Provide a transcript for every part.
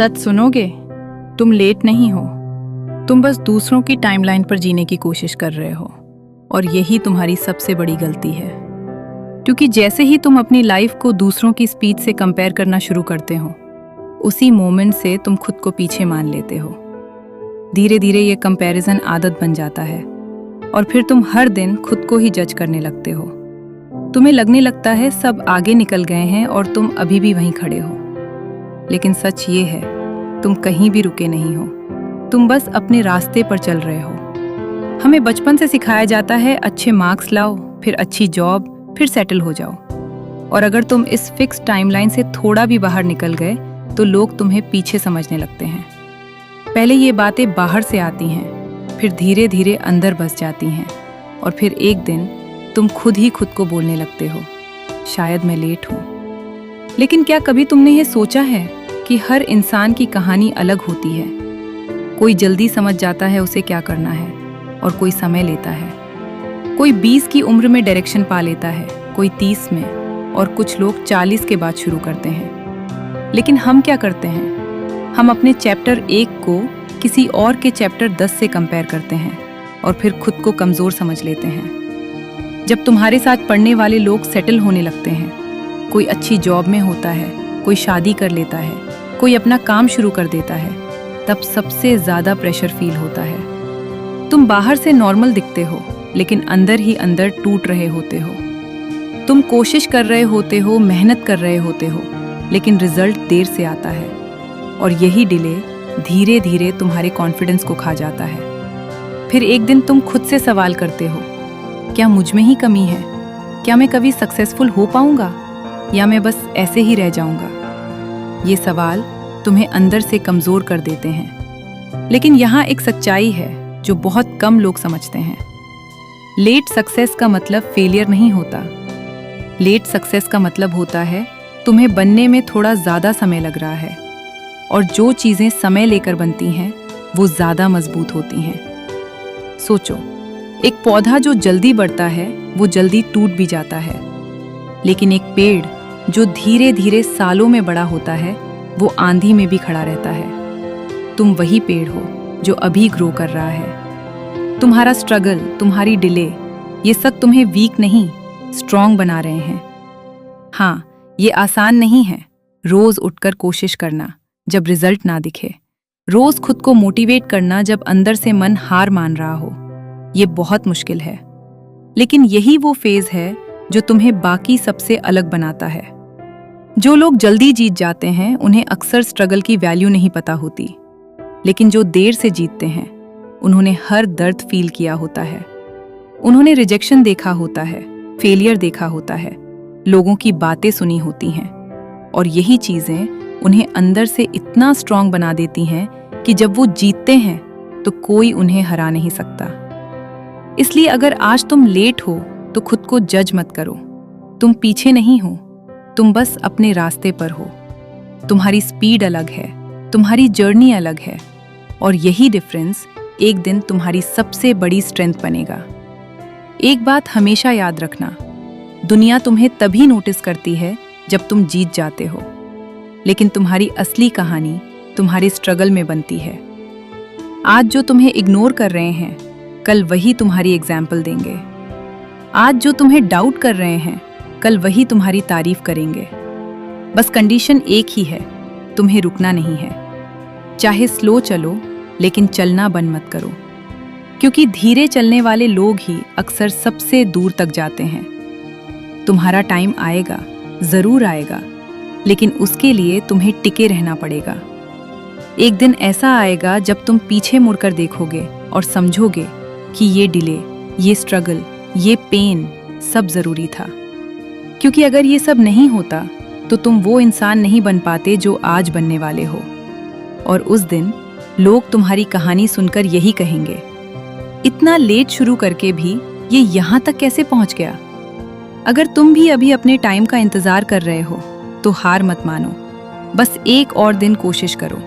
सच सुनोगे? तुम लेट नहीं हो। तुम बस दूसरों की टाइमलाइन पर जीने की कोशिश कर रहे हो, और यही तुम्हारी सबसे बड़ी गलती है। क्योंकि जैसे ही तुम अपनी लाइफ को दूसरों की स्पीड से कंपेयर करना शुरू करते हो, उसी मोमेंट से तुम खुद को पीछे मान लेते हो। धीरे धीरे ये कंपैरिजन आदत बन जाता है, और फिर तुम हर दिन खुद को ही जज करने लगते हो। तुम्हें लगने लगता है सब आगे निकल गए हैं और तुम अभी भी वहीं खड़े हो। लेकिन सच ये है, तुम कहीं भी रुके नहीं हो। तुम बस अपने रास्ते पर चल रहे हो। हमें बचपन से सिखाया जाता है अच्छे मार्क्स लाओ, फिर अच्छी जॉब, फिर सेटल हो जाओ। और अगर तुम इस फिक्स टाइमलाइन से थोड़ा भी बाहर निकल गए तो लोग तुम्हें पीछे समझने लगते हैं। पहले ये बातें बाहर से आती हैं, फिर धीरे धीरे अंदर बस जाती हैं, और फिर एक दिन तुम खुद ही खुद को बोलने लगते हो, शायद मैं लेट हूँ। लेकिन क्या कभी तुमने ये सोचा है कि हर इंसान की कहानी अलग होती है? कोई जल्दी समझ जाता है उसे क्या करना है, और कोई समय लेता है। कोई 20 की उम्र में डायरेक्शन पा लेता है, कोई 30 में, और कुछ लोग 40 के बाद शुरू करते हैं। लेकिन हम क्या करते हैं? हम अपने चैप्टर 1 को किसी और के चैप्टर 10 से कंपेयर करते हैं, और फिर खुद को कमज़ोर समझ लेते हैं। जब तुम्हारे साथ पढ़ने वाले लोग सेटल होने लगते हैं, कोई अच्छी जॉब में होता है, कोई शादी कर लेता है, कोई अपना काम शुरू कर देता है, तब सबसे ज़्यादा प्रेशर फील होता है। तुम बाहर से नॉर्मल दिखते हो, लेकिन अंदर ही अंदर टूट रहे होते हो। तुम कोशिश कर रहे होते हो, मेहनत कर रहे होते हो, लेकिन रिजल्ट देर से आता है, और यही डिले धीरे धीरे तुम्हारे कॉन्फिडेंस को खा जाता है। फिर एक दिन तुम खुद से सवाल करते हो, क्या मुझ में ही कमी है? क्या मैं कभी सक्सेसफुल हो पाऊंगा, या मैं बस ऐसे ही रह जाऊंगा? ये सवाल तुम्हें अंदर से कमज़ोर कर देते हैं। लेकिन यहाँ एक सच्चाई है जो बहुत कम लोग समझते हैं। लेट सक्सेस का मतलब फेलियर नहीं होता। लेट सक्सेस का मतलब होता है तुम्हें बनने में थोड़ा ज़्यादा समय लग रहा है, और जो चीज़ें समय लेकर बनती हैं वो ज़्यादा मजबूत होती हैं। सोचो, एक पौधा जो जल्दी बढ़ता है वो जल्दी टूट भी जाता है, लेकिन एक पेड़ जो धीरे धीरे सालों में बड़ा होता है वो आंधी में भी खड़ा रहता है। तुम वही पेड़ हो जो अभी ग्रो कर रहा है। तुम्हारा स्ट्रगल, तुम्हारी डिले, ये सब तुम्हें वीक नहीं, स्ट्रॉन्ग बना रहे हैं। हाँ, ये आसान नहीं है रोज उठकर कोशिश करना जब रिजल्ट ना दिखे, रोज खुद को मोटिवेट करना जब अंदर से मन हार मान रहा हो। ये बहुत मुश्किल है, लेकिन यही वो फेज है जो तुम्हें बाकी सबसे अलग बनाता है। जो लोग जल्दी जीत जाते हैं उन्हें अक्सर स्ट्रगल की वैल्यू नहीं पता होती, लेकिन जो देर से जीतते हैं उन्होंने हर दर्द फील किया होता है। उन्होंने रिजेक्शन देखा होता है, फेलियर देखा होता है, लोगों की बातें सुनी होती हैं, और यही चीजें उन्हें अंदर से इतना स्ट्रांग बना देती हैं कि जब वो जीतते हैं तो कोई उन्हें हरा नहीं सकता। इसलिए अगर आज तुम लेट हो तो खुद को जज मत करो। तुम पीछे नहीं हो, तुम बस अपने रास्ते पर हो। तुम्हारी स्पीड अलग है, तुम्हारी जर्नी अलग है, और यही डिफरेंस एक दिन तुम्हारी सबसे बड़ी स्ट्रेंथ बनेगा। एक बात हमेशा याद रखना, दुनिया तुम्हें तभी नोटिस करती है जब तुम जीत जाते हो, लेकिन तुम्हारी असली कहानी तुम्हारे स्ट्रगल में बनती है। आज जो तुम्हें इग्नोर कर रहे हैं, कल वही तुम्हारी एग्जाम्पल देंगे। आज जो तुम्हें डाउट कर रहे हैं, कल वही तुम्हारी तारीफ करेंगे। बस कंडीशन एक ही है, तुम्हें रुकना नहीं है। चाहे स्लो चलो, लेकिन चलना बंद मत करो, क्योंकि धीरे चलने वाले लोग ही अक्सर सबसे दूर तक जाते हैं। तुम्हारा टाइम आएगा, जरूर आएगा, लेकिन उसके लिए तुम्हें टिके रहना पड़ेगा। एक दिन ऐसा आएगा जब तुम पीछे मुड़कर देखोगे और समझोगे कि ये डिले, ये स्ट्रगल, ये पेन सब जरूरी था। क्योंकि अगर ये सब नहीं होता तो तुम वो इंसान नहीं बन पाते जो आज बनने वाले हो। और उस दिन लोग तुम्हारी कहानी सुनकर यही कहेंगे, इतना लेट शुरू करके भी ये यहाँ तक कैसे पहुँच गया। अगर तुम भी अभी अपने टाइम का इंतजार कर रहे हो तो हार मत मानो। बस एक और दिन कोशिश करो,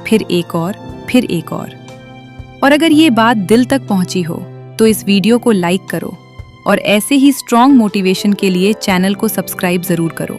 फिर एक और, फिर एक और अगर ये बात दिल तक पहुंची हो तो इस वीडियो को लाइक करो, और ऐसे ही स्ट्रॉन्ग मोटिवेशन के लिए चैनल को सब्सक्राइब जरूर करो।